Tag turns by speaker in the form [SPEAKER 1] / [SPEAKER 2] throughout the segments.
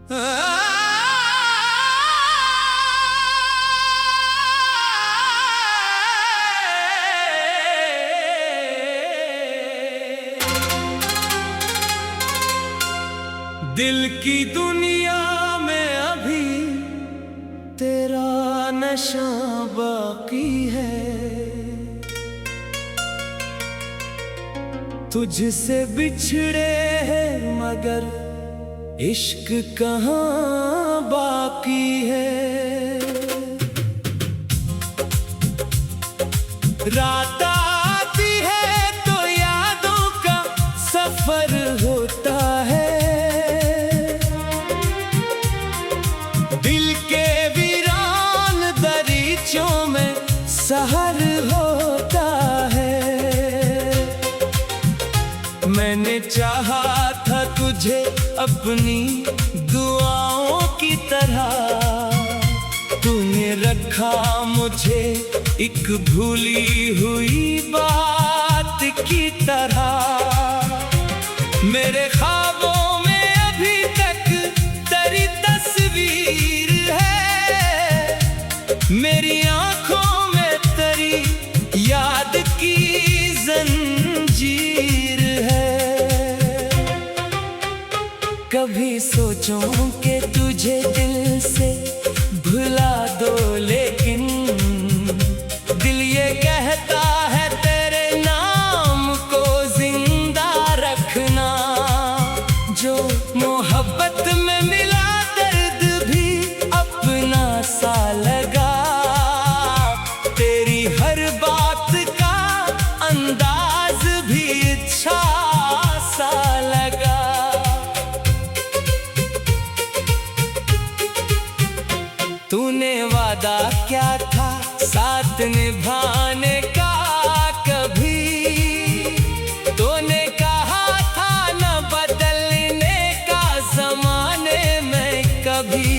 [SPEAKER 1] दिल की दुनिया में अभी तेरा नशा बाकी है, तुझसे बिछड़े हैं मगर इश्क कहाँ बाकी है। रात आती है तो यादों का सफर होता है, दिल के वीरान दरीचों में सहर होता है। मैंने चाहा था तुझे अपनी दुआओं की तरह, तूने रखा मुझे एक भूली हुई बात की तरह। मेरे ख्वाबों में अभी तक तेरी तस्वीर है, मेरी आंखों में तेरी याद की जंजीर है। कभी सोचूं कि तुझे दिल से भुला दो, लेकिन दिल ये कहता है तेरे नाम को जिंदा रखना। जो मोहब्बत में मिला दर्द भी अपना सा लगा, तेरी हर बात का अंदाज भी अच्छा सा लगा। तूने वादा क्या था साथ निभाने का, कभी तूने कहा था न बदलने का ज़माने में कभी।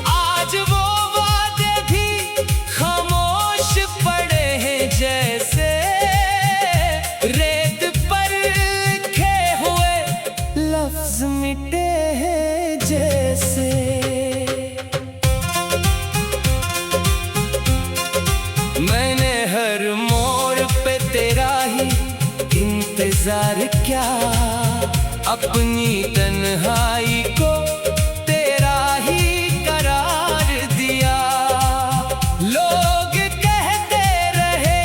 [SPEAKER 1] आज वो वादे भी खामोश पड़े हैं, जैसे रेत पर लिखे हुए लफ्ज मिटे हैं जैसे। मैंने हर मोड़ पे तेरा ही इंतजार किया, अपनी तन्हाई को तेरा ही करार दिया। लोग कहते रहे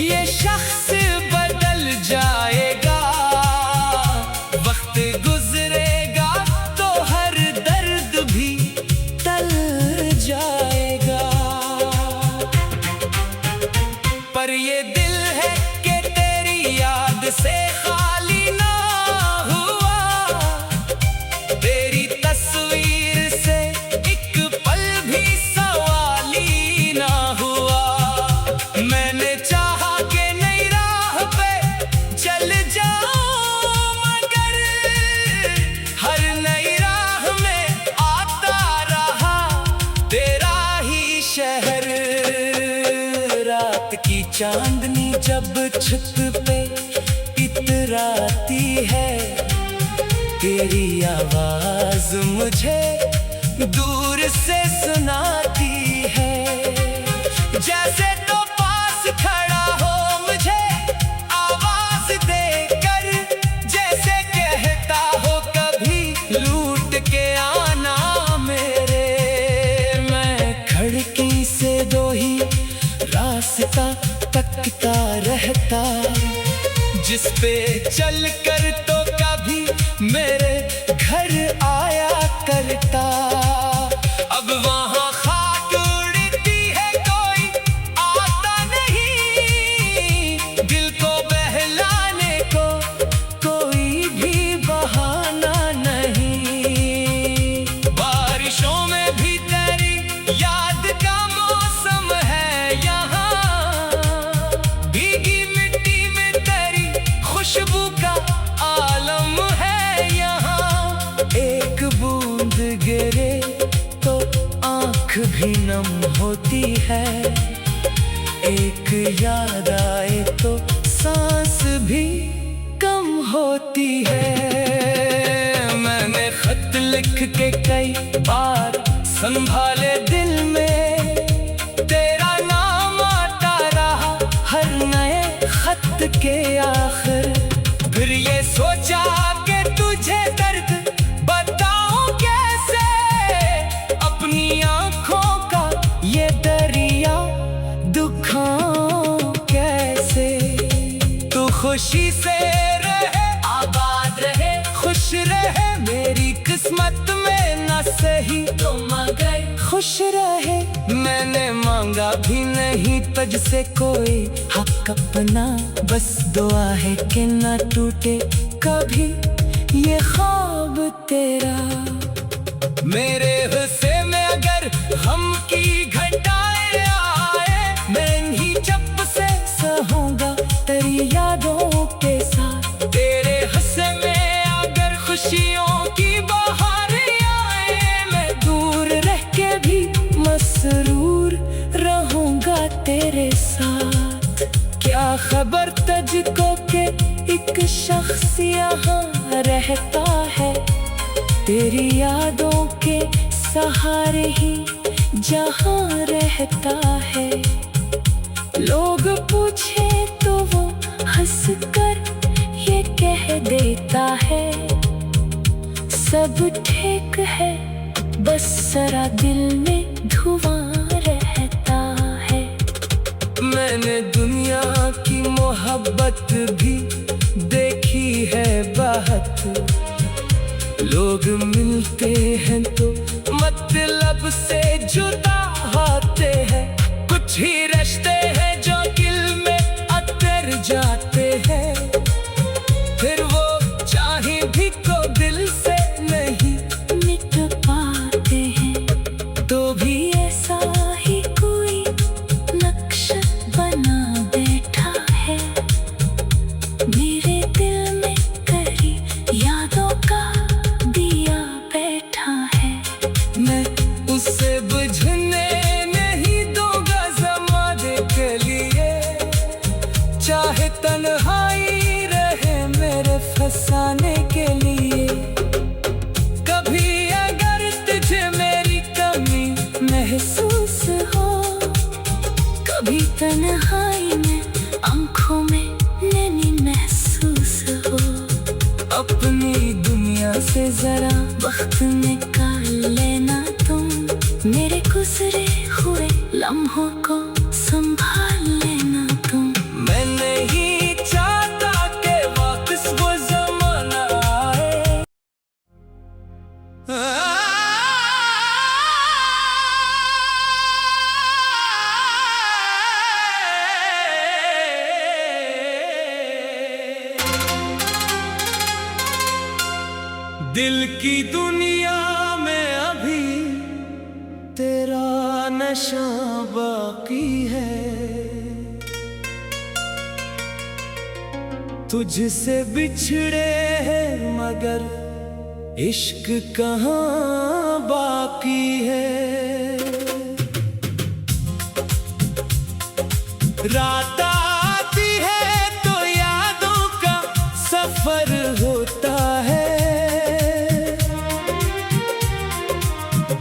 [SPEAKER 1] ये शख्स बदल जाएगा, वक्त गुजरेगा तो हर दर्द भी टल जाएगा। पर ये दिल है कि तेरी याद से खाली ना हुआ, तेरी तस्वीर से एक पल भी सवाली ना हुआ। मैंने चाहा कि नई राह पे चल जाऊं, मगर हर नई राह में आता रहा तेरा ही शहर। रात की चांदनी जब छत पे इतराती है, तेरी आवाज मुझे दूर से सुनाती है। जैसे तो पास खड़ा हो मुझे आवाज देकर, जैसे कहता हो कभी लूट के आना मेरे। मैं खिड़की से दो ही रास्ता तकता रहता, जिस पे चल कर तो कभी मेरे घर आया करता। अब वहाँ खाक उड़ती है, कोई आता नहीं, दिल को बहलाने को कोई भी बहाना नहीं। बारिशों में भी तेरी याद का मौसम है यहाँ, भीगी मिट्टी में तेरी खुशबू का आलम है यहाँ। एक बूंद गिरे तो आँख भी नम होती है, एक याद आए तो सांस भी कम होती है। मैंने खत लिख के कई बार संभाले दिल में, तेरा नाम आता रहा हर नए खत के आखिर। फिर ये सोचा कि तुझे दर्द बताऊं कैसे, अपनी आंखों का ये दरिया दुखाऊं कैसे। तू खुशी से रहे, आबाद रहे, खुश रहे, मेरी किस्मत में न सही तो मगर खुश रहे। मैंने मांगा भी नहीं तुझसे कोई हक अपना, बस दुआ है कि न टूटे कभी ये ख्वाब तेरा। मेरे हिस्से में अगर हम की घटाए आए, मैं इन्हीं जब से सहूंगा तेरी यादों के साथ। तेरे हिस्से में अगर खुशियों की बहार आए, मैं दूर रह के भी मसरूर रहूंगा तेरे साथ। क्या खबर तुझको के एक शख्स यहाँ रहता है, तेरी यादों के सहारे ही जहाँ रहता है। लोग पूछे तो वो हंस कर ये कह देता है, सब ठीक है, बस जरा दिल में धुआं रहता है। मैंने दुनिया की मोहब्बत भी देखी है बहुत, लोग मिलते हैं तो मतलब से जुदा होते हैं। कुछ ही रिश्ते हैं जो दिल में अतर जाते हैं, फिर वो चाहे भी को दिल से नहीं मिट पाते हैं। तो भी ऐसा ही कोई नक्श बना बैठा है, मेरे दिल में करी यादों का दिया बैठा है। मैं उसे बुझने नहीं दूंगा ज़माने के लिए, चाहे तन्हाई रहे मेरे फसाने के लिए। कभी अगर तुझे मेरी कमी महसूस हो, कभी तन्हाई में आंखों में नैनी महसूस हो, अपनी दुनिया से जरा वक्त निकाल लेना तुम, मेरे गुजरे हुए लम्हों को संभाल लेना तुम। मैं नहीं चाहता कि वापस वो ज़माना आए। दिल की दुनिया में अभी तेरा नशा बाकी है, तुझसे बिछड़े हैं मगर इश्क कहाँ बाकी है। रात आती है तो यादों का सफर होता है,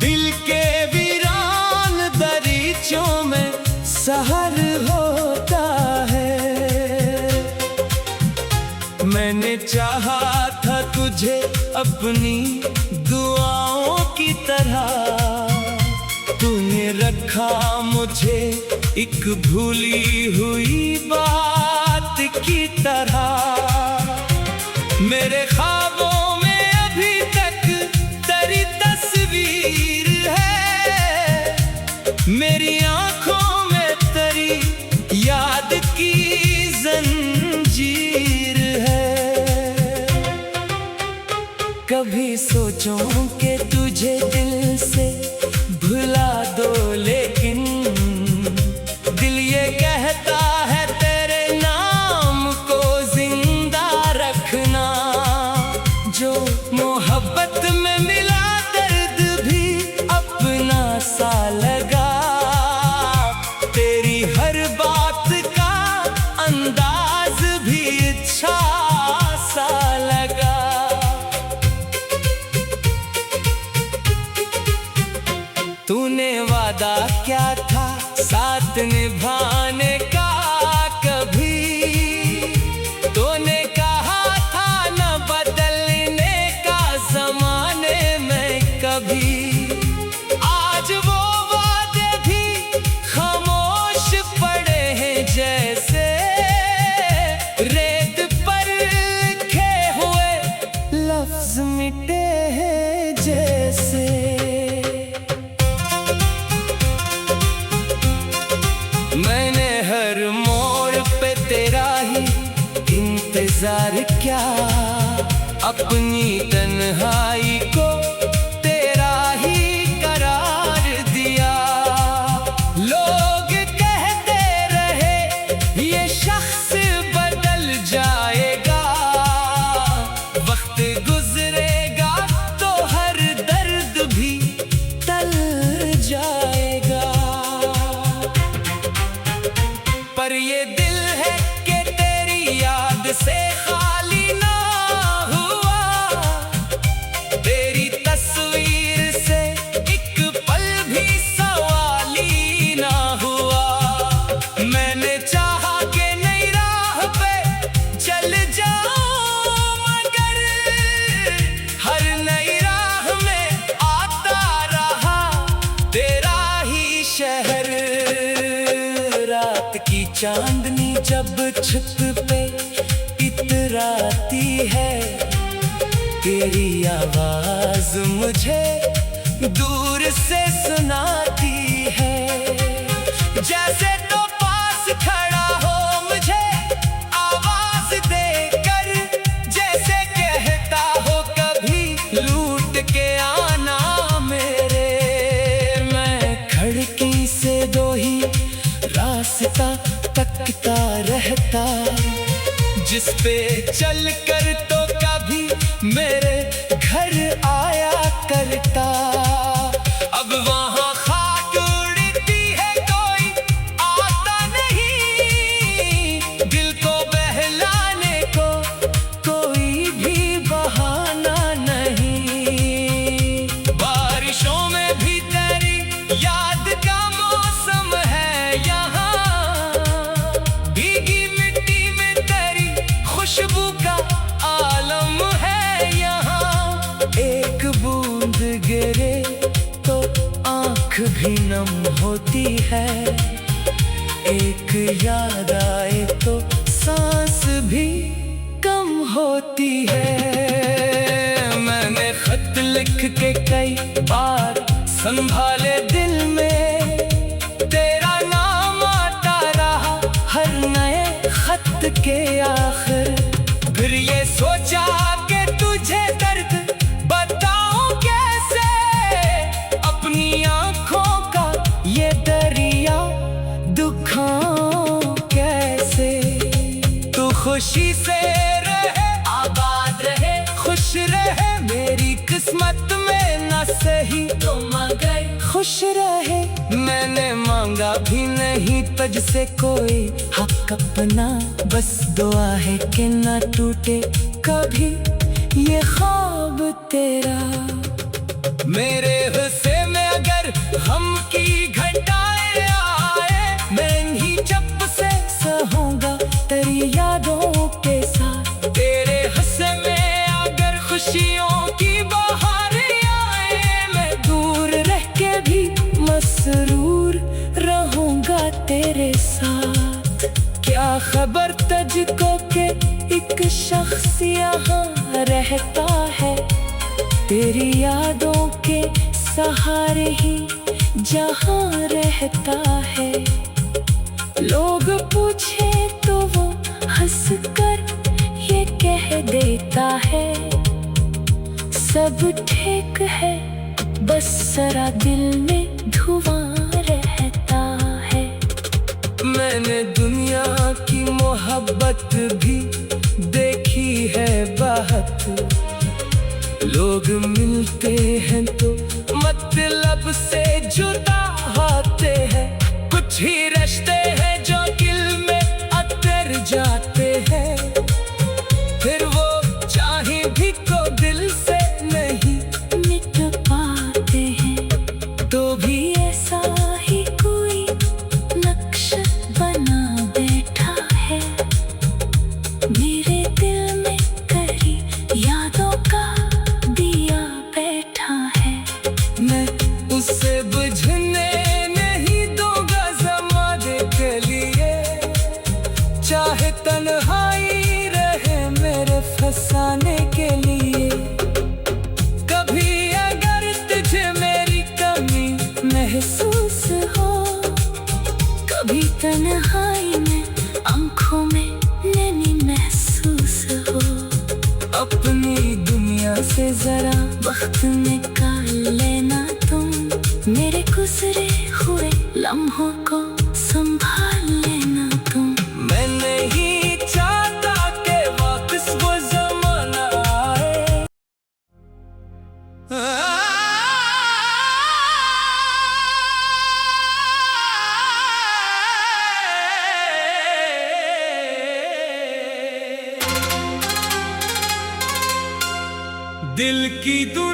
[SPEAKER 1] दिल के वीरान दरीचों में सहर होता है। मैंने चाहा था तुझे अपनी दुआओं की तरह, तूने रखा मुझे एक भूली हुई बात की तरह। मेरे ख्वाबों में अभी तक तेरी तस्वीर है, मेरी आंखों में तेरी याद की जंजीर है। कभी सोचूं कि तुझे दिल से भुला दो, लेकिन दिल ये कहता है तेरे नाम को जिंदा रखना। जो मोहब्बत में मिला दर्द भी अपना सा लगा, तेरी हर बात का अंदाज भी अच्छा सा लगा। साथ निभाने का कभी। तूने कहा था न बदलने का जमाने में कभी। आज वो वादे भी खामोश पड़े हैं जैसे रेत पर लिखे हुए लफ्ज मिटे हैं जैसे। मैंने हर मोड़ पे तेरा ही इंतजार किया, अपनी तन्हाई को तेरा ही करार दिया। लोग कहते रहे ये शख्स बदल जाएगा, वक्त गुजरेगा तो हर दर्द भी टल जाएगा। पर ये दिल है कि तेरी याद से खाली ना हुआ, तेरी तस्वीर से एक पल भी सवाली ना हुआ। मैंने चाहा कि नई राह पे चल जाऊं, मगर हर नई राह में आता रहा तेरा ही शहर। रात की चांदनी जब छत पे इतराती है, तेरी आवाज मुझे दूर से सुनाती है। जैसे तो पास खड़ा हो मुझे आवाज देकर, जैसे कहता हो कभी लूट के आना मेरे। मैं खिड़की से दो ही रास्ता तकता रहता, जिस पे चल कर तो कभी मेरे घर आया करता। अब वहाँ खाक उड़ती है कोई आता नहीं, दिल को बहलाने को कोई भी बहाना नहीं। बारिशों में भी तेरी याद का मौसम है यहाँ, भीगी मिट्टी में तेरी खुशबू का आलम है यहाँ। एक बूंद गिरे तो आँख भी नम होती है, एक याद आए तो सांस भी कम होती है। मैंने खत लिख के कई बार संभाले दिल में, तेरा नाम आता रहा हर नए खत के आखिर। फिर ये सोचा कि तुझे दर्द बताऊं कैसे, अपनी आंखों का ये दरिया दुखाऊं कैसे। तू खुशी से रहे, आबाद रहे, खुश रहे, मेरी किस्मत में न सही तो मगर खुश रहे। मैंने मांगा भी नहीं तुझसे कोई हक अपना, बस दुआ है कि न टूटे कभी ये ख्वाब तेरा। मेरे हिस्से में अगर हम की घटाएं आए, मैं इन्हीं चप से सहूंगा तेरी यादों के साथ। तेरे हिस्से में अगर खुशियों की बहार आए, मैं दूर रह के भी मसरूर रहूंगा तेरे साथ। क्या खबर तुझको के एक शख्स यहाँ रहता है, तेरी यादों के सहारे ही जहाँ रहता है। लोग पूछे तो वो हंस कर ये कह देता है, सब ठीक है बस जरा दिल में धुआं रहता है। मैंने दुनिया की मोहब्बत भी देखी है बहुत, लोग मिलते हैं तो मतलब से जुदा होते हैं। कुछ ही रिश्ते हैं जो दिल में अतर जाते हैं, फिर वो चाहे भी को दिल से नहीं मिट पाते हैं। तो भी ऐसा ही कोई न
[SPEAKER 2] वक्त निकाल लेना तुम, मेरे गुजरे हुए लम्हों को संभाल लेना तुम।
[SPEAKER 1] मैं नहीं चाहता कि वापस वो ज़माना आए। दिल की दुनिया